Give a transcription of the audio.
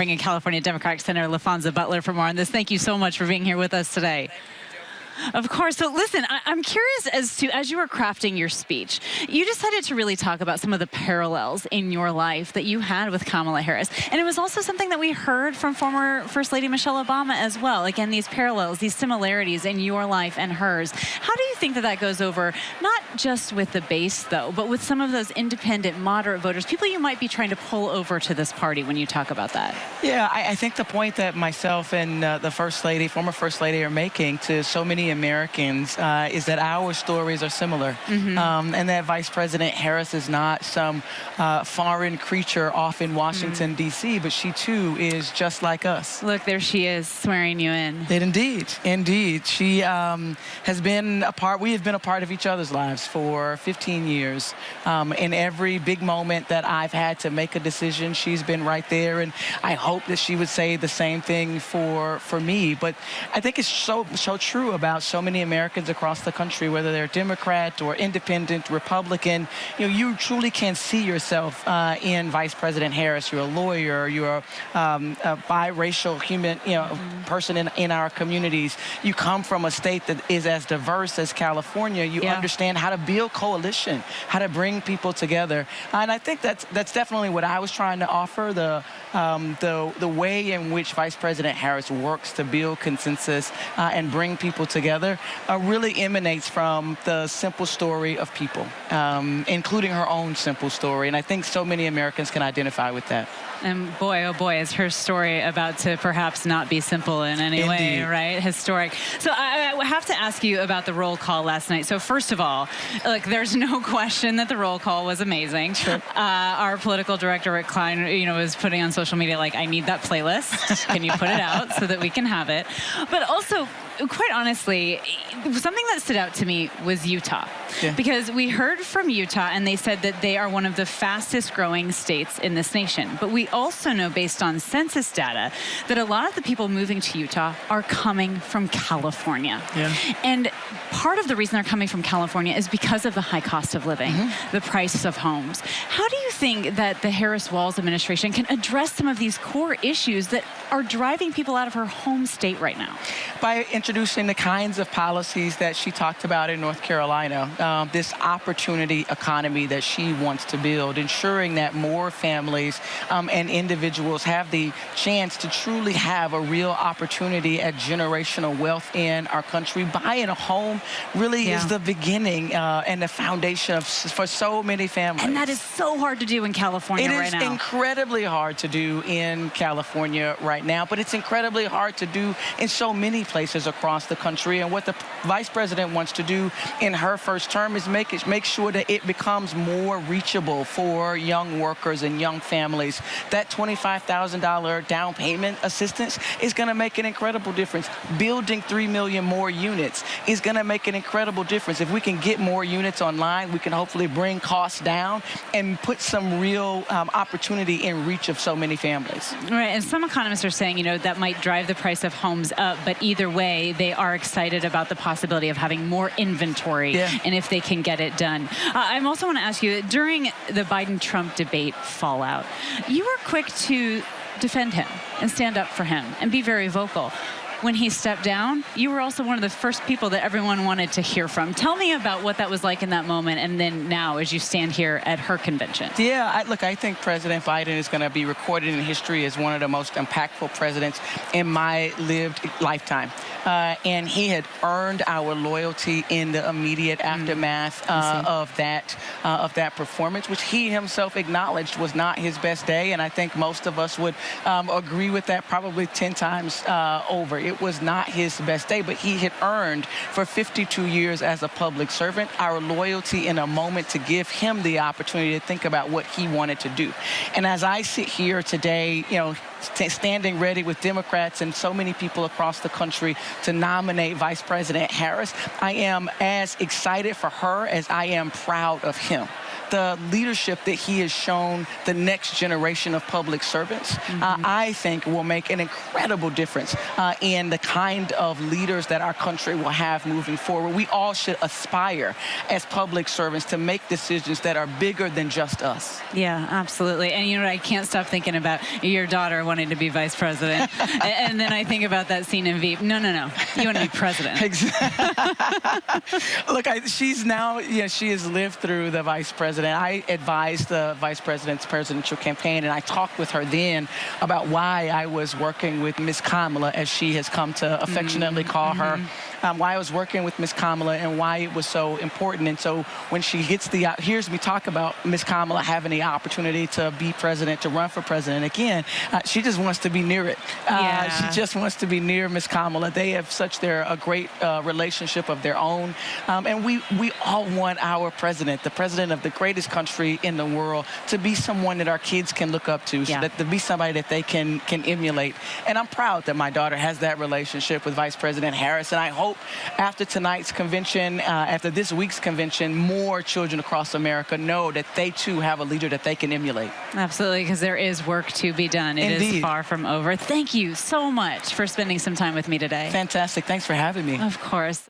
bringing California Democratic Senator Laphonza Butler for more on this. Thank you so much for being here with us today. Of course. So listen, I'm curious as you were crafting your speech, you decided to really talk about some of the parallels in your life that you had with Kamala Harris. And it was also something that we heard from former First Lady Michelle Obama as well. Again, these parallels, these similarities in your life and hers. How do you think that that goes over, not just with the base, though, but with some of those independent, moderate voters, people you might be trying to pull over to this party when you talk about that? Yeah, I think the point that myself and the First Lady, former First Lady, are making to so many Americans is that our stories are similar, and that Vice President Harris is not some foreign creature off in Washington, D.C., but she, too, is just like us. Look, there she is, swearing you in. Indeed. She has been a part, we have been a part of each other's lives for 15 years. In every big moment that I've had to make a decision, she's been right there, and I hope that she would say the same thing for me. But I think it's so true about so many Americans across the country, whether they're Democrat or Independent, Republican. You truly can see yourself in Vice President Harris. You're a lawyer, you're a biracial human, person in our communities. You come from a state that is as diverse as California. You understand how to build coalition, how to bring people together. And I think that's definitely what I was trying to offer, the way in which Vice President Harris works to build consensus and bring people together really emanates from the simple story of people, including her own simple story. And I think so many Americans can identify with that. And boy, oh boy, is her story about to perhaps not be simple in any way, right? Historic. So I have to ask you about the roll call last night. So first of all, look, there's no question that the roll call was amazing. Sure. Our political director, Rick Klein, was putting on social media, like, I need that playlist. Can you put it out so that we can have it? But also, quite honestly, something that stood out to me was Utah. Because we heard from Utah, and they said that they are one of the fastest growing states in this nation. But we also know, based on census data, that a lot of the people moving to Utah are coming from California. And part of the reason they're coming from California is because of the high cost of living, the price of homes. How do you think that the Harris-Walz administration can address some of these core issues that are driving people out of her home state right now? By introducing the kinds of policies that she talked about in North Carolina, this opportunity economy that she wants to build, ensuring that more families and individuals have the chance to truly have a real opportunity at generational wealth in our country. Buying a home really is the beginning and the foundation for so many families. And that is so hard to do in California right now. It is incredibly hard to do in California right now, but it's incredibly hard to do in so many places across the country. And what the Vice President wants to do in her first term is make sure that it becomes more reachable for young workers and young families. That $25,000 down payment assistance is going to make an incredible difference. Building 3 million more units is going to make an incredible difference. If we can get more units online, we can hopefully bring costs down and put some real opportunity in reach of so many families. Right, and some economists are saying, that might drive the price of homes up, but either way, they are excited about the possibility of having more inventory and if they can get it done. I also want to ask you, during the Biden-Trump debate fallout, you were quick to defend him and stand up for him and be very vocal. When he stepped down, you were also one of the first people that everyone wanted to hear from. Tell me about what that was like in that moment, and then now as you stand here at her convention. Look, I think President Biden is going to be recorded in history as one of the most impactful presidents in my lived lifetime. And he had earned our loyalty in the immediate aftermath of that performance, which he himself acknowledged was not his best day. And I think most of us would agree with that probably 10 times over. It was not his best day, but he had earned for 52 years as a public servant our loyalty in a moment to give him the opportunity to think about what he wanted to do. And as I sit here today, standing ready with Democrats and so many people across the country to nominate Vice President Harris, I am as excited for her as I am proud of him. The leadership that he has shown the next generation of public servants, I think will make an incredible difference in the kind of leaders that our country will have moving forward. We all should aspire as public servants to make decisions that are bigger than just us. Yeah, absolutely. And I can't stop thinking about your daughter, wanting to be vice president. And then I think about that scene in Veep. No. You want to be president. Look, she's now, she has lived through the vice president. I advised the vice president's presidential campaign, and I talked with her then about why I was working with Miss Kamala, as she has come to affectionately call her, why I was working with Miss Kamala and why it was so important. And so when she hears me talk about Miss Kamala having the opportunity to be president, to run for president again, she just wants to be near it. She just wants to be near Miss Kamala. They have a great relationship of their own. And we all want our president, the president of the greatest country in the world, to be someone that our kids can look up to, so that to be somebody that they can emulate. And I'm proud that my daughter has that relationship with Vice President Harris. And I hope after tonight's convention, after this week's convention, more children across America know that they too have a leader that they can emulate. Absolutely, because there is work to be done. It is far from over. Thank you so much for spending some time with me today. Fantastic. Thanks for having me. Of course.